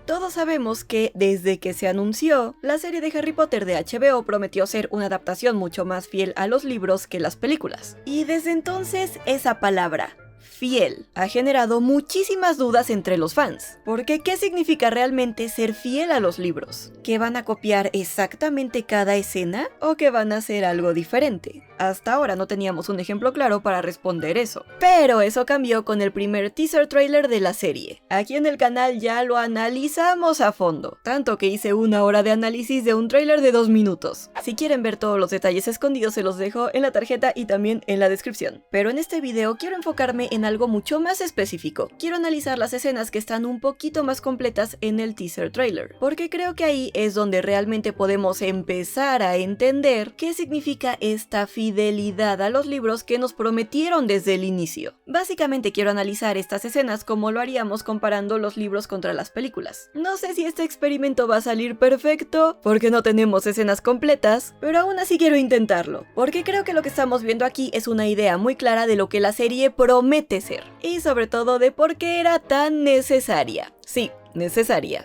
Todos sabemos que, desde que se anunció, la serie de Harry Potter de HBO prometió ser una adaptación mucho más fiel a los libros que las películas. Y desde entonces, esa palabra, fiel, ha generado muchísimas dudas entre los fans. Porque ¿qué significa realmente ser fiel a los libros? ¿Que van a copiar exactamente cada escena o que van a hacer algo diferente? Hasta ahora no teníamos un ejemplo claro para responder eso. Pero eso cambió con el primer teaser trailer de la serie. Aquí en el canal ya lo analizamos a fondo, tanto que hice 1 hora de análisis de un trailer de 2 minutos. Si quieren ver todos los detalles escondidos se los dejo en la tarjeta y también en la descripción. Pero en este video quiero enfocarme en algo mucho más específico. Quiero analizar las escenas que están un poquito más completas en el teaser trailer, porque creo que ahí es donde realmente podemos empezar a entender qué significa esta fidelidad a los libros que nos prometieron desde el inicio. Básicamente quiero analizar estas escenas como lo haríamos comparando los libros contra las películas. No sé si este experimento va a salir perfecto, porque no tenemos escenas completas, pero aún así quiero intentarlo, porque creo que lo que estamos viendo aquí es una idea muy clara de lo que la serie promete ser, y sobre todo de por qué era tan necesaria. Sí, necesaria.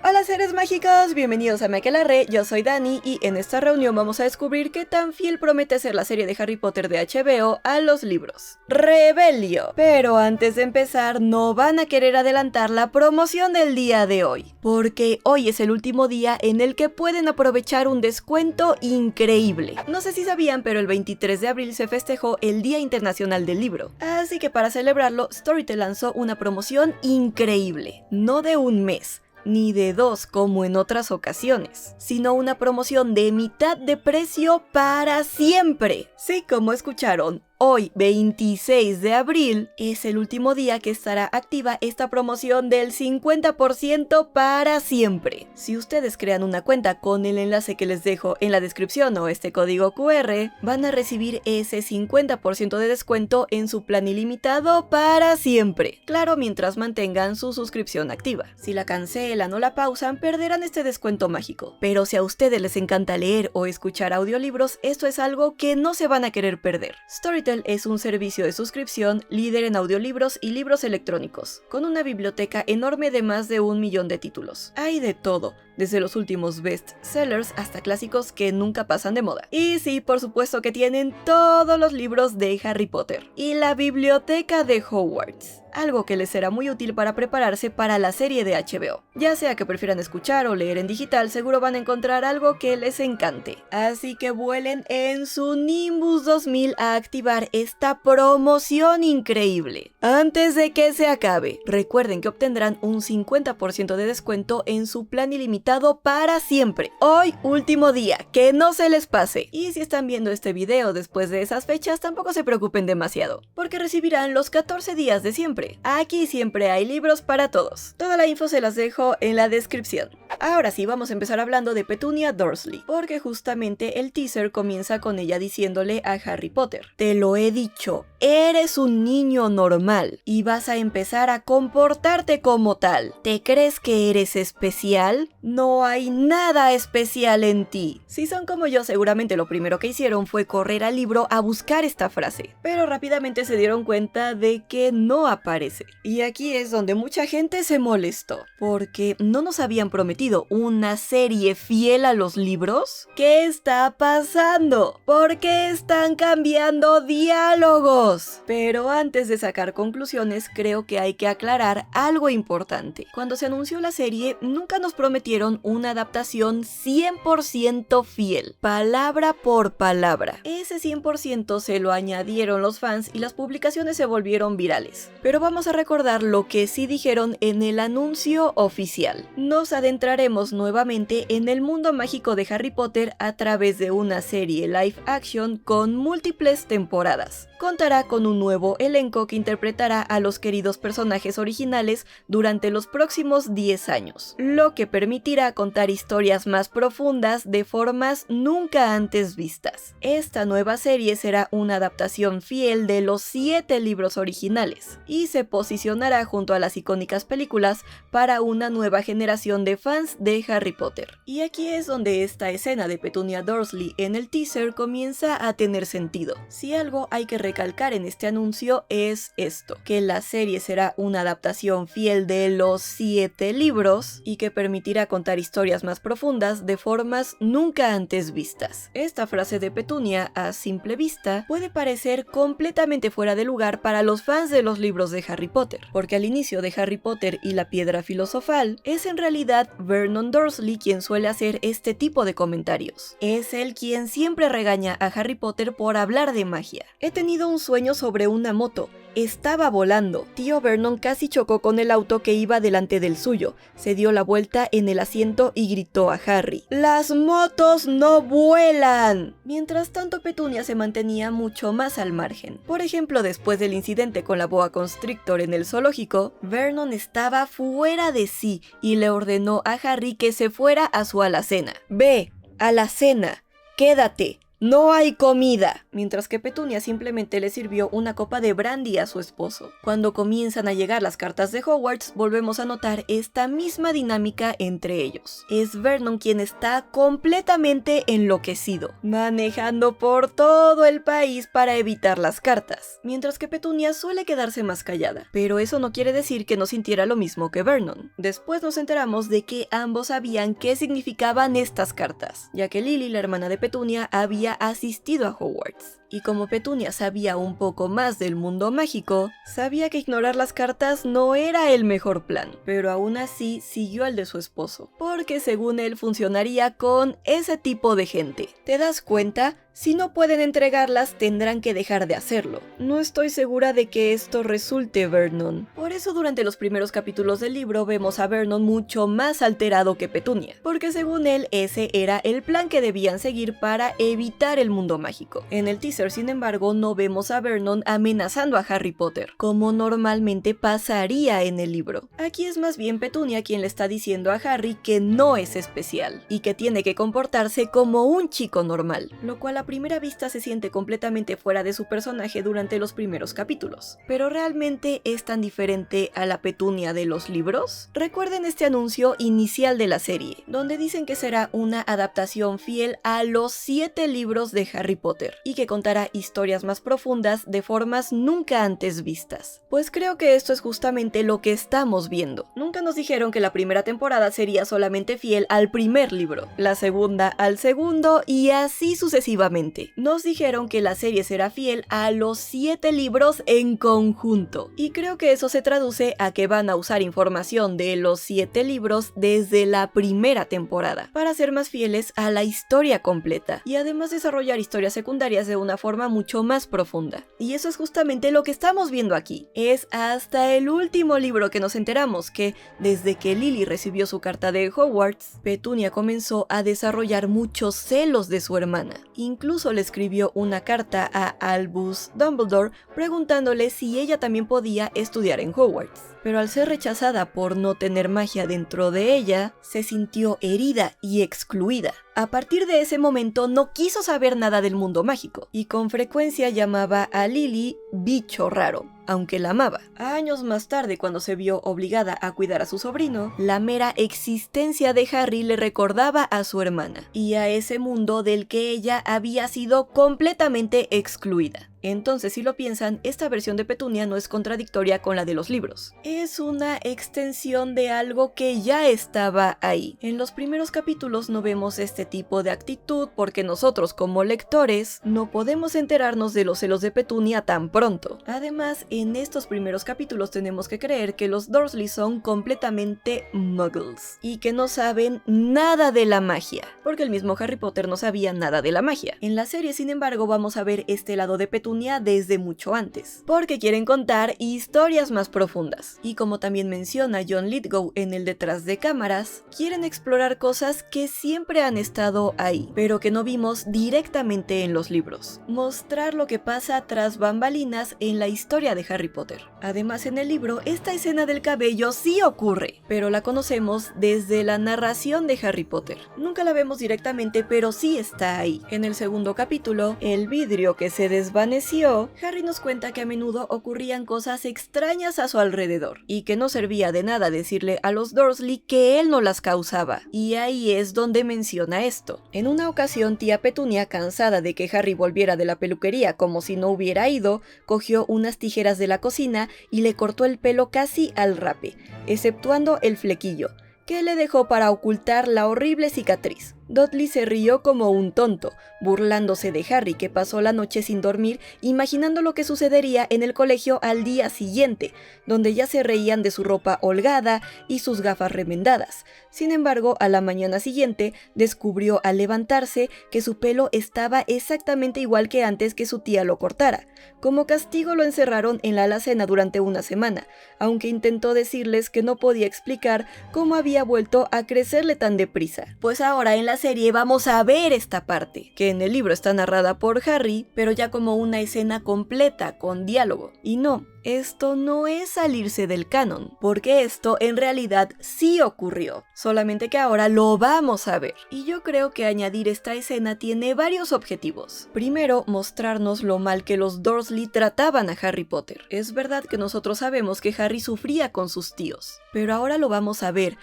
Hola seres mágicos, bienvenidos a Makelarre, yo soy Dani y en esta reunión vamos a descubrir qué tan fiel promete ser la serie de Harry Potter de HBO a los libros. ¡Rebelio! Pero antes de empezar no van a querer adelantar la promoción del día de hoy, porque hoy es el último día en el que pueden aprovechar un descuento increíble. No sé si sabían, pero el 23 de abril se festejó el Día Internacional del Libro, así que para celebrarlo Storytel lanzó una promoción increíble, no de un mes, ni de 2 como en otras ocasiones, sino una promoción de mitad de precio para siempre. Sí, como escucharon, hoy, 26 de abril, es el último día que estará activa esta promoción del 50% para siempre. Si ustedes crean una cuenta con el enlace que les dejo en la descripción o este código QR, van a recibir ese 50% de descuento en su plan ilimitado para siempre. Claro, mientras mantengan su suscripción activa. Si la cancelan o la pausan, perderán este descuento mágico. Pero si a ustedes les encanta leer o escuchar audiolibros, esto es algo que no se van a querer perder. Storytel es un servicio de suscripción líder en audiolibros y libros electrónicos, con una biblioteca enorme de más de 1 millón de títulos. Hay de todo, desde los últimos bestsellers hasta clásicos que nunca pasan de moda. Y sí, por supuesto que tienen todos los libros de Harry Potter y la biblioteca de Hogwarts, algo que les será muy útil para prepararse para la serie de HBO. Ya sea que prefieran escuchar o leer en digital, seguro van a encontrar algo que les encante. Así que vuelen en su Nimbus 2000 a activar esta promoción increíble. Antes de que se acabe, recuerden que obtendrán un 50% de descuento en su plan ilimitado para siempre. Hoy, último día, que no se les pase. Y si están viendo este video después de esas fechas, tampoco se preocupen demasiado, porque recibirán los 14 días de siempre. Aquí siempre hay libros para todos. Toda la info se las dejo en la descripción. Ahora sí, vamos a empezar hablando de Petunia Dursley, porque justamente el teaser comienza con ella diciéndole a Harry Potter: te lo he dicho, eres un niño normal y vas a empezar a comportarte como tal. ¿Te crees que eres especial? No hay nada especial en ti. Si son como yo, seguramente lo primero que hicieron fue correr al libro a buscar esta frase, pero rápidamente se dieron cuenta de que no aparece. Y aquí es donde mucha gente se molestó, porque no nos habían prometido una serie fiel a los libros. ¿Qué está pasando? ¿Por qué están cambiando diálogos? Pero antes de sacar conclusiones, creo que hay que aclarar algo importante. Cuando se anunció la serie, nunca nos prometieron una adaptación 100% fiel, palabra por palabra. Ese 100% se lo añadieron los fans y las publicaciones se volvieron virales. Pero vamos a recordar lo que sí dijeron en el anuncio oficial. Nos adentraremos nuevamente en el mundo mágico de Harry Potter a través de una serie live action con múltiples temporadas. Contará con un nuevo elenco que interpretará a los queridos personajes originales durante los próximos 10 años, lo que permitirá contar historias más profundas de formas nunca antes vistas. Esta nueva serie será una adaptación fiel de los 7 libros originales, y se posicionará junto a las icónicas películas para una nueva generación de fans de Harry Potter. Y aquí es donde esta escena de Petunia Dursley en el teaser comienza a tener sentido. Si algo hay que recalcar en este anuncio es esto, que la serie será una adaptación fiel de los 7 libros y que permitirá contar historias más profundas de formas nunca antes vistas. Esta frase de Petunia, a simple vista, puede parecer completamente fuera de lugar para los fans de los libros de Harry Potter, porque al inicio de Harry Potter y la Piedra Filosofal, es en realidad Vernon Dursley quien suele hacer este tipo de comentarios. Es él quien siempre regaña a Harry Potter por hablar de magia. He tenido un sueño sobre una moto. Estaba volando. Tío Vernon casi chocó con el auto que iba delante del suyo. Se dio la vuelta en el asiento y gritó a Harry: ¡Las motos no vuelan! Mientras tanto, Petunia se mantenía mucho más al margen. Por ejemplo, después del incidente con la boa constrictor en el zoológico, Vernon estaba fuera de sí y le ordenó a Harry que se fuera a su alacena. ¡Ve! ¡A la cena! ¡Quédate! ¡No hay comida! Mientras que Petunia simplemente le sirvió una copa de brandy a su esposo. Cuando comienzan a llegar las cartas de Hogwarts, volvemos a notar esta misma dinámica entre ellos. Es Vernon quien está completamente enloquecido, manejando por todo el país para evitar las cartas, mientras que Petunia suele quedarse más callada. Pero eso no quiere decir que no sintiera lo mismo que Vernon. Después nos enteramos de que ambos sabían qué significaban estas cartas, ya que Lily, la hermana de Petunia, había asistido a Hogwarts. Y como Petunia sabía un poco más del mundo mágico, sabía que ignorar las cartas no era el mejor plan, pero aún así siguió al de su esposo, porque según él funcionaría con ese tipo de gente. ¿Te das cuenta? Si no pueden entregarlas, tendrán que dejar de hacerlo. No estoy segura de que esto resulte, Vernon. Por eso durante los primeros capítulos del libro vemos a Vernon mucho más alterado que Petunia, porque según él ese era el plan que debían seguir para evitar el mundo mágico. En el teaser, sin embargo, no vemos a Vernon amenazando a Harry Potter, como normalmente pasaría en el libro. Aquí es más bien Petunia quien le está diciendo a Harry que no es especial, y que tiene que comportarse como un chico normal, lo cual a primera vista se siente completamente fuera de su personaje durante los primeros capítulos. ¿Pero realmente es tan diferente a la Petunia de los libros? Recuerden este anuncio inicial de la serie, donde dicen que será una adaptación fiel a los 7 libros de Harry Potter, y que contará historias más profundas de formas nunca antes vistas. Pues creo que esto es justamente lo que estamos viendo. Nunca nos dijeron que la primera temporada sería solamente fiel al primer libro, la segunda al segundo y así sucesivamente. Nos dijeron que la serie será fiel a los 7 libros en conjunto. Y creo que eso se traduce a que van a usar información de los 7 libros desde la primera temporada, para ser más fieles a la historia completa, y además desarrollar historias secundarias de una forma mucho más profunda. Y eso es justamente lo que estamos viendo aquí. Es hasta el último libro que nos enteramos que, desde que Lily recibió su carta de Hogwarts, Petunia comenzó a desarrollar muchos celos de su hermana. Incluso le escribió una carta a Albus Dumbledore preguntándole si ella también podía estudiar en Hogwarts. Pero al ser rechazada por no tener magia dentro de ella, se sintió herida y excluida. A partir de ese momento no quiso saber nada del mundo mágico, y con frecuencia llamaba a Lily bicho raro, aunque la amaba. Años más tarde, cuando se vio obligada a cuidar a su sobrino, la mera existencia de Harry le recordaba a su hermana, y a ese mundo del que ella había sido completamente excluida. Entonces, si lo piensan, esta versión de Petunia no es contradictoria con la de los libros. Es una extensión de algo que ya estaba ahí. En los primeros capítulos no vemos este tipo de actitud porque nosotros como lectores no podemos enterarnos de los celos de Petunia tan pronto. Además, en estos primeros capítulos tenemos que creer que los Dursley son completamente muggles y que no saben nada de la magia, porque el mismo Harry Potter no sabía nada de la magia. En la serie, sin embargo, vamos a ver este lado de Petunia desde mucho antes, porque quieren contar historias más profundas. Y como también menciona John Lithgow en el detrás de cámaras, quieren explorar cosas que siempre han estado ahí, pero que no vimos directamente en los libros. Mostrar lo que pasa tras bambalinas en la historia de Harry Potter. Además, en el libro, esta escena del cabello sí ocurre, pero la conocemos desde la narración de Harry Potter. Nunca la vemos directamente, pero sí está ahí. En el segundo capítulo, el vidrio que se desvanece creció, Harry nos cuenta que a menudo ocurrían cosas extrañas a su alrededor y que no servía de nada decirle a los Dursley que él no las causaba. Y ahí es donde menciona esto. En una ocasión, tía Petunia, cansada de que Harry volviera de la peluquería como si no hubiera ido, cogió unas tijeras de la cocina y le cortó el pelo casi al rape, exceptuando el flequillo, que le dejó para ocultar la horrible cicatriz. Dudley se rió como un tonto, burlándose de Harry, que pasó la noche sin dormir, imaginando lo que sucedería en el colegio al día siguiente, donde ya se reían de su ropa holgada y sus gafas remendadas. Sin embargo, a la mañana siguiente, descubrió al levantarse que su pelo estaba exactamente igual que antes que su tía lo cortara. Como castigo lo encerraron en la alacena durante una semana, aunque intentó decirles que no podía explicar cómo había vuelto a crecerle tan deprisa. Pues ahora en la serie vamos a ver esta parte, que en el libro está narrada por Harry, pero ya como una escena completa, con diálogo. Y no, esto no es salirse del canon, porque esto en realidad sí ocurrió, solamente que ahora lo vamos a ver. Y yo creo que añadir esta escena tiene varios objetivos. Primero, mostrarnos lo mal que los Dursley trataban a Harry Potter. Es verdad que nosotros sabemos que Harry sufría con sus tíos, pero ahora lo vamos a ver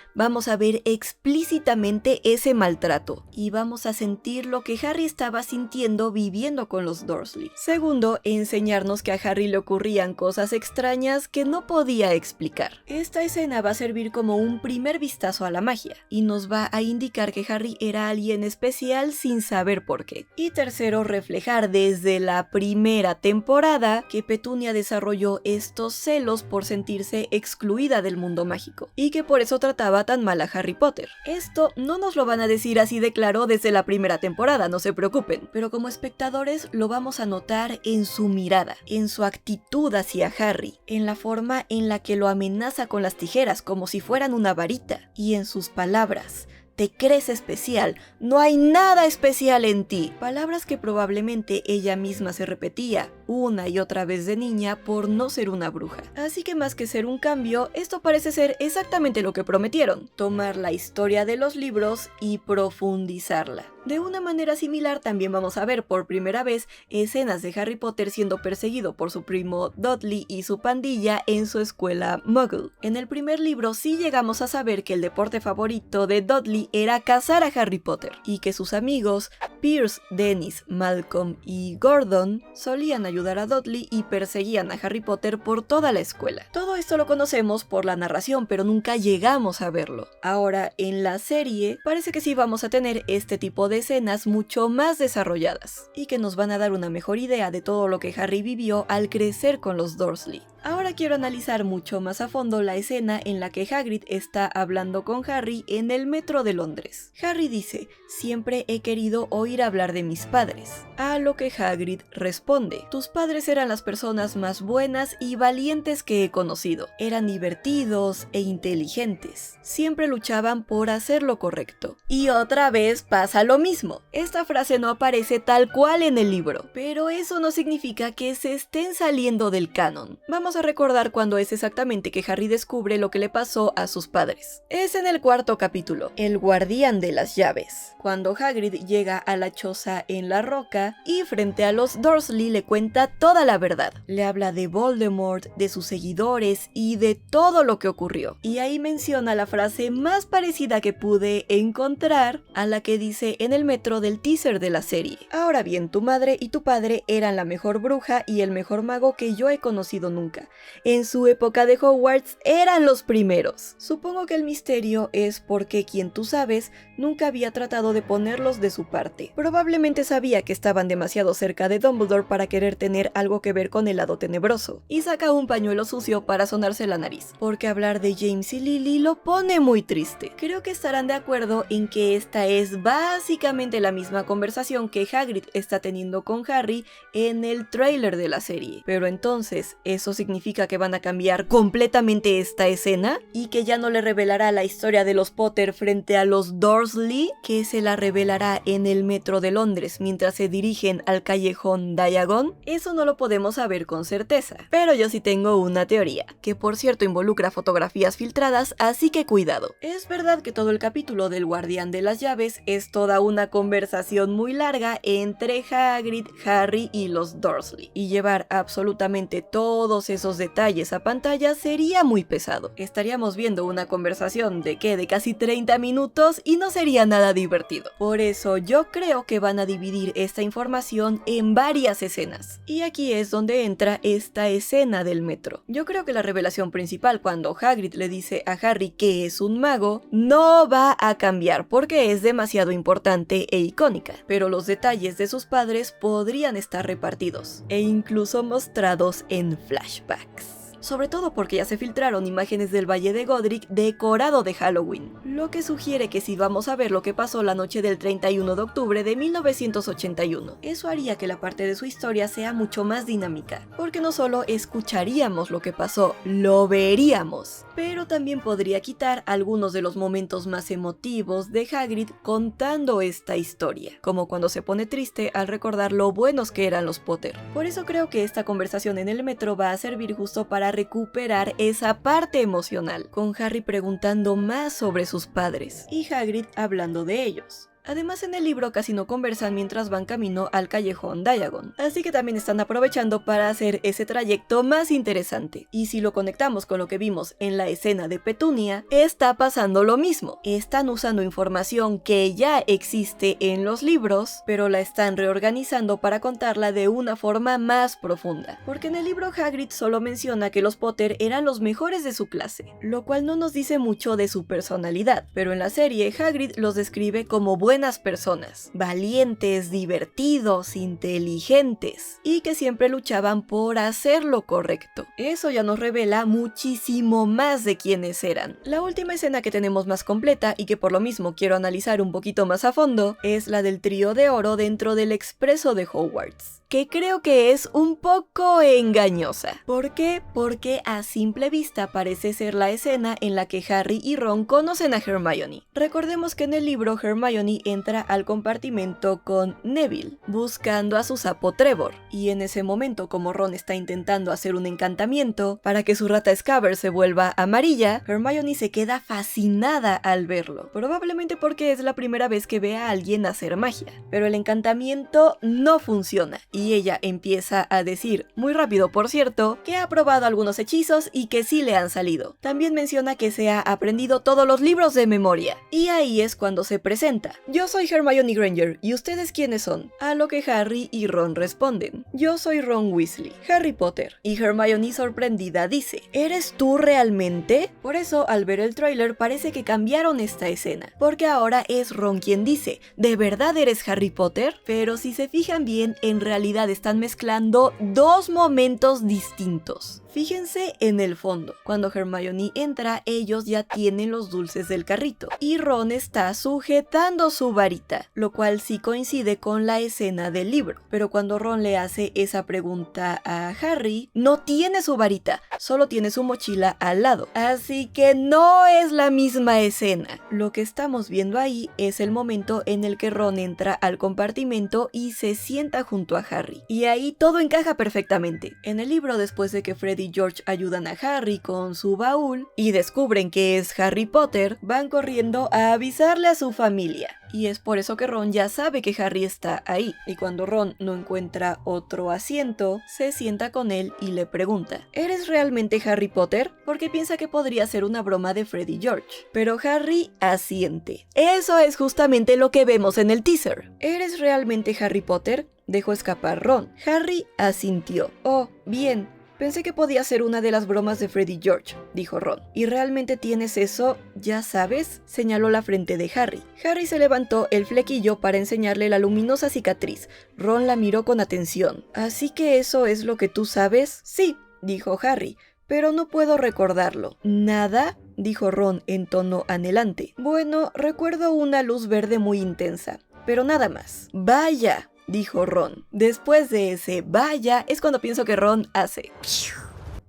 explícitamente ese maltrato, y vamos a sentir lo que Harry estaba sintiendo viviendo con los Dursley. Segundo, enseñarnos que a Harry le ocurrían cosas extrañas que no podía explicar. Esta escena va a servir como un primer vistazo a la magia, y nos va a indicar que Harry era alguien especial sin saber por qué. Y tercero, reflejar desde la primera temporada que Petunia desarrolló estos celos por sentirse excluida del mundo mágico, y que por eso trataba tan mal a Harry Potter. Esto no nos lo van a decir así de claro desde la primera temporada, no se preocupen, pero como espectadores lo vamos a notar en su mirada, en su actitud hacia Harry, en la forma en la que lo amenaza con las tijeras como si fueran una varita, y en sus palabras. Te crees especial, no hay nada especial en ti. Palabras que probablemente ella misma se repetía una y otra vez de niña por no ser una bruja. Así que más que ser un cambio, esto parece ser exactamente lo que prometieron: tomar la historia de los libros y profundizarla. De una manera similar también vamos a ver por primera vez escenas de Harry Potter siendo perseguido por su primo Dudley y su pandilla en su escuela Muggle. En el primer libro sí llegamos a saber que el deporte favorito de Dudley era cazar a Harry Potter, y que sus amigos Pierce, Dennis, Malcolm y Gordon solían ayudar a Dudley y perseguían a Harry Potter por toda la escuela. Todo esto lo conocemos por la narración, pero nunca llegamos a verlo. Ahora en la serie parece que sí vamos a tener este tipo de escenas mucho más desarrolladas, y que nos van a dar una mejor idea de todo lo que Harry vivió al crecer con los Dursley. Ahora quiero analizar mucho más a fondo la escena en la que Hagrid está hablando con Harry en el metro de Londres. Harry dice: siempre he querido oír hablar de mis padres. A lo que Hagrid responde: tus padres eran las personas más buenas y valientes que he conocido. Eran divertidos e inteligentes. Siempre luchaban por hacer lo correcto. Y otra vez pasa lo mismo. Esta frase no aparece tal cual en el libro, pero eso no significa que se estén saliendo del canon. Vamos a recordar cuándo es exactamente que Harry descubre lo que le pasó a sus padres. Es en el cuarto capítulo, El guardián de las llaves, cuando Hagrid llega a la choza en la roca y frente a los Dursley le cuenta toda la verdad. Le habla de Voldemort, de sus seguidores y de todo lo que ocurrió. Y ahí menciona la frase más parecida que pude encontrar a la que dice en el metro del teaser de la serie: ahora bien, tu madre y tu padre eran la mejor bruja y el mejor mago que yo he conocido nunca. En su época de Hogwarts eran los primeros. Supongo que el misterio es porque quien tú sabes nunca había tratado de ponerlos de su parte. Probablemente sabía que estaban demasiado cerca de Dumbledore para querer tener algo que ver con el lado tenebroso, y saca un pañuelo sucio para sonarse la nariz, porque hablar de James y Lily lo pone muy triste. Creo que estarán de acuerdo en que esta es básicamente la misma conversación que Hagrid está teniendo con Harry en el tráiler de la serie. Pero entonces, ¿eso significa significa que van a cambiar completamente esta escena y que ya no le revelará la historia de los Potter frente a los Dursley, que se la revelará en el metro de Londres mientras se dirigen al callejón Diagon. Eso no lo podemos saber con certeza, pero yo sí tengo una teoría, que por cierto involucra fotografías filtradas, así que cuidado. Es verdad que todo el capítulo del Guardián de las Llaves es toda una conversación muy larga entre Hagrid, Harry y los Dursley, y llevar absolutamente todos esos detalles a pantalla sería muy pesado. Estaríamos viendo una conversación de casi 30 minutos y no sería nada divertido. Por eso yo creo que van a dividir esta información en varias escenas. Y aquí es donde entra esta escena del metro. Yo creo que la revelación principal cuando Hagrid le dice a Harry que es un mago no va a cambiar porque es demasiado importante e icónica, pero los detalles de sus padres podrían estar repartidos e incluso mostrados en flashbacks. Sobre todo porque ya se filtraron imágenes del Valle de Godric decorado de Halloween, lo que sugiere que si vamos a ver lo que pasó la noche del 31 de octubre de 1981, eso haría que la parte de su historia sea mucho más dinámica, porque no solo escucharíamos lo que pasó, lo veríamos, pero también podría quitar algunos de los momentos más emotivos de Hagrid contando esta historia, como cuando se pone triste al recordar lo buenos que eran los Potter. Por eso creo que esta conversación en el metro va a servir justo para recuperar esa parte emocional, con Harry preguntando más sobre sus padres y Hagrid hablando de ellos. Además, en el libro casi no conversan mientras van camino al callejón Diagon, así que también están aprovechando para hacer ese trayecto más interesante. Y si lo conectamos con lo que vimos en la escena de Petunia, está pasando lo mismo. Están usando información que ya existe en los libros, pero la están reorganizando para contarla de una forma más profunda. Porque en el libro Hagrid solo menciona que los Potter eran los mejores de su clase, lo cual no nos dice mucho de su personalidad, pero en la serie Hagrid los describe como buenas personas, valientes, divertidos, inteligentes y que siempre luchaban por hacer lo correcto. Eso ya nos revela muchísimo más de quiénes eran. La última escena que tenemos más completa y que por lo mismo quiero analizar un poquito más a fondo es la del trío de oro dentro del expreso de Hogwarts, que creo que es un poco engañosa. ¿Por qué? Porque a simple vista parece ser la escena en la que Harry y Ron conocen a Hermione. Recordemos que en el libro Hermione entra al compartimento con Neville, buscando a su sapo Trevor, y en ese momento, como Ron está intentando hacer un encantamiento para que su rata Scabbers se vuelva amarilla, Hermione se queda fascinada al verlo, probablemente porque es la primera vez que ve a alguien hacer magia, pero el encantamiento no funciona, y ella empieza a decir, muy rápido por cierto, que ha probado algunos hechizos y que sí le han salido. También menciona que se ha aprendido todos los libros de memoria, y ahí es cuando se presenta. Yo soy Hermione Granger, ¿y ustedes quiénes son? A lo que Harry y Ron responden, yo soy Ron Weasley, Harry Potter. Y Hermione sorprendida dice, ¿eres tú realmente? Por eso al ver el tráiler parece que cambiaron esta escena, porque ahora es Ron quien dice, ¿de verdad eres Harry Potter? Pero si se fijan bien, en realidad están mezclando dos momentos distintos. Fíjense en el fondo, cuando Hermione entra, ellos ya tienen los dulces del carrito, y Ron está sujetando su varita, lo cual sí coincide con la escena del libro. Pero cuando Ron le hace esa pregunta a Harry, no tiene su varita, solo tiene su mochila al lado, así que no es la misma escena. Lo que estamos viendo ahí es el momento en el que Ron entra al compartimento y se sienta junto a Harry, y ahí todo encaja perfectamente. En el libro, después de que Fred y George ayudan a Harry con su baúl y descubren que es Harry Potter, van corriendo a avisarle a su familia. Y es por eso que Ron ya sabe que Harry está ahí, y cuando Ron no encuentra otro asiento, se sienta con él y le pregunta, ¿eres realmente Harry Potter? Porque piensa que podría ser una broma de Fred y George. Pero Harry asiente. Eso es justamente lo que vemos en el teaser. ¿Eres realmente Harry Potter? Dejó escapar Ron. Harry asintió. Oh, bien. Pensé que podía ser una de las bromas de Fred y George, dijo Ron. ¿Y realmente tienes eso? ¿Ya sabes? Señaló la frente de Harry. Harry se levantó el flequillo para enseñarle la luminosa cicatriz. Ron la miró con atención. ¿Así que eso es lo que tú sabes? Sí, dijo Harry, pero no puedo recordarlo. ¿Nada? Dijo Ron en tono anhelante. Bueno, recuerdo una luz verde muy intensa, pero nada más. ¡Vaya!, dijo Ron. Después de ese vaya es cuando pienso que Ron hace piu,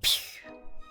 piu,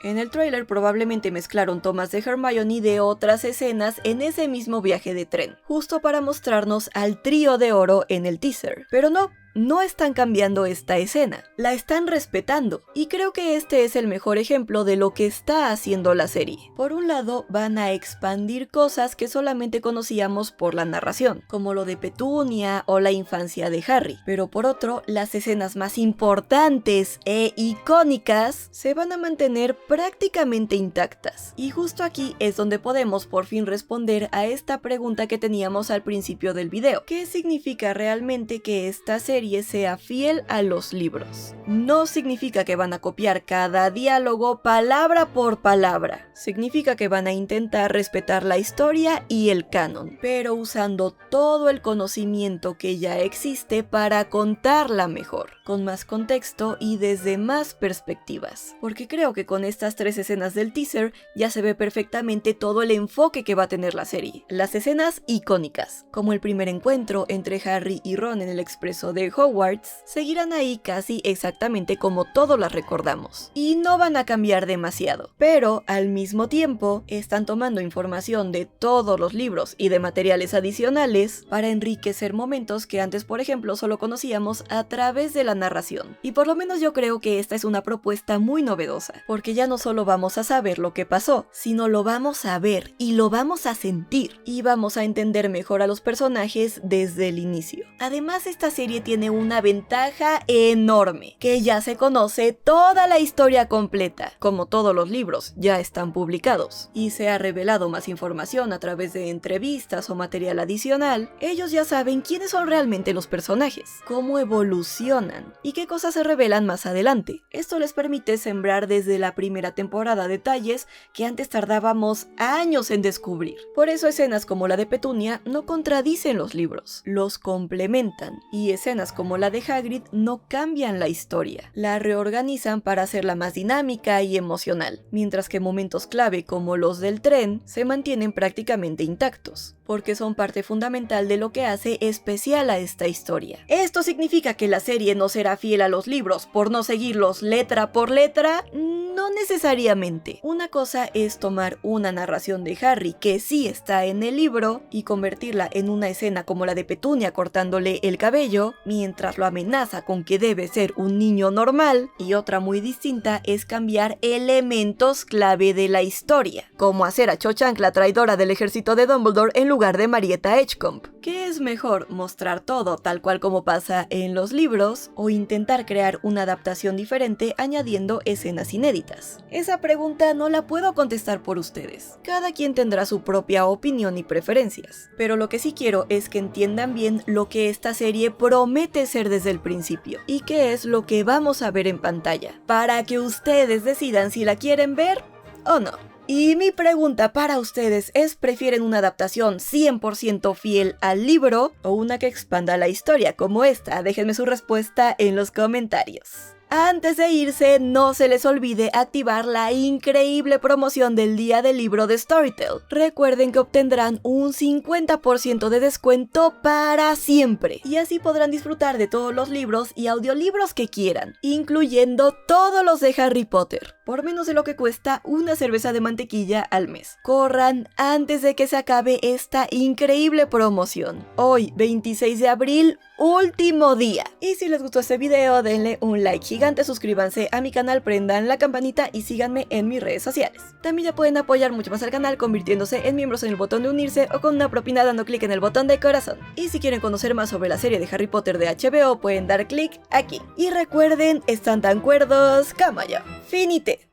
En el tráiler probablemente mezclaron tomas de Hermione de otras escenas en ese mismo viaje de tren, justo para mostrarnos al trío de oro en el teaser. Pero no están cambiando esta escena, la están respetando, y creo que este es el mejor ejemplo de lo que está haciendo la serie. Por un lado, van a expandir cosas que solamente conocíamos por la narración, como lo de Petunia o la infancia de Harry, pero por otro, las escenas más importantes e icónicas se van a mantener prácticamente intactas. Y justo aquí es donde podemos por fin responder a esta pregunta que teníamos al principio del video. ¿Qué significa realmente que esta serie sea fiel a los libros? No significa que van a copiar cada diálogo palabra por palabra. Significa que van a intentar respetar la historia y el canon, pero usando todo el conocimiento que ya existe para contarla mejor, con más contexto y desde más perspectivas. Porque creo que con estas 3 escenas del teaser ya se ve perfectamente todo el enfoque que va a tener la serie. Las escenas icónicas, como el primer encuentro entre Harry y Ron en el expreso de Hogwarts, seguirán ahí casi exactamente como todos las recordamos, y no van a cambiar demasiado, pero al mismo tiempo están tomando información de todos los libros y de materiales adicionales para enriquecer momentos que antes, por ejemplo, solo conocíamos a través de la narración. Y por lo menos yo creo que esta es una propuesta muy novedosa, porque ya no solo vamos a saber lo que pasó, sino lo vamos a ver y lo vamos a sentir, y vamos a entender mejor a los personajes desde el inicio. Además, esta serie tiene una ventaja enorme, que ya se conoce toda la historia completa. Como todos los libros ya están publicados y se ha revelado más información a través de entrevistas o material adicional, ellos ya saben quiénes son realmente los personajes, cómo evolucionan y qué cosas se revelan más adelante. Esto les permite sembrar desde la primera temporada detalles que antes tardábamos años en descubrir. Por eso escenas como la de Petunia no contradicen los libros, los complementan, y escenas como la de Hagrid no cambian la historia, la reorganizan para hacerla más dinámica y emocional, mientras que momentos clave como los del tren se mantienen prácticamente intactos, porque son parte fundamental de lo que hace especial a esta historia. ¿Esto significa que la serie no será fiel a los libros por no seguirlos letra por letra? No necesariamente. Una cosa es tomar una narración de Harry que sí está en el libro y convertirla en una escena como la de Petunia cortándole el cabello, mientras lo amenaza con que debe ser un niño normal, y otra muy distinta es cambiar elementos clave de la historia, como hacer a Cho Chang la traidora del ejército de Dumbledore en lugar de Marietta Edgecombe. ¿Qué es mejor, mostrar todo tal cual como pasa en los libros o intentar crear una adaptación diferente añadiendo escenas inéditas? Esa pregunta no la puedo contestar por ustedes. Cada quien tendrá su propia opinión y preferencias, pero lo que sí quiero es que entiendan bien lo que esta serie promete ser desde el principio y qué es lo que vamos a ver en pantalla, para que ustedes decidan si la quieren ver o no. Y mi pregunta para ustedes es: ¿prefieren una adaptación 100% fiel al libro o una que expanda la historia como esta? Déjenme su respuesta en los comentarios. Antes de irse, no se les olvide activar la increíble promoción del día del libro de Storytel. Recuerden que obtendrán un 50% de descuento para siempre, y así podrán disfrutar de todos los libros y audiolibros que quieran, incluyendo todos los de Harry Potter, por menos de lo que cuesta una cerveza de mantequilla al mes. Corran antes de que se acabe esta increíble promoción. Hoy, 26 de abril, último día. Y si les gustó este video, denle un like gigante, suscríbanse a mi canal, prendan la campanita y síganme en mis redes sociales. También ya pueden apoyar mucho más al canal convirtiéndose en miembros en el botón de unirse o con una propina dando clic en el botón de corazón. Y si quieren conocer más sobre la serie de Harry Potter de HBO, pueden dar clic aquí. Y recuerden, están tan cuerdos como yo. Finite.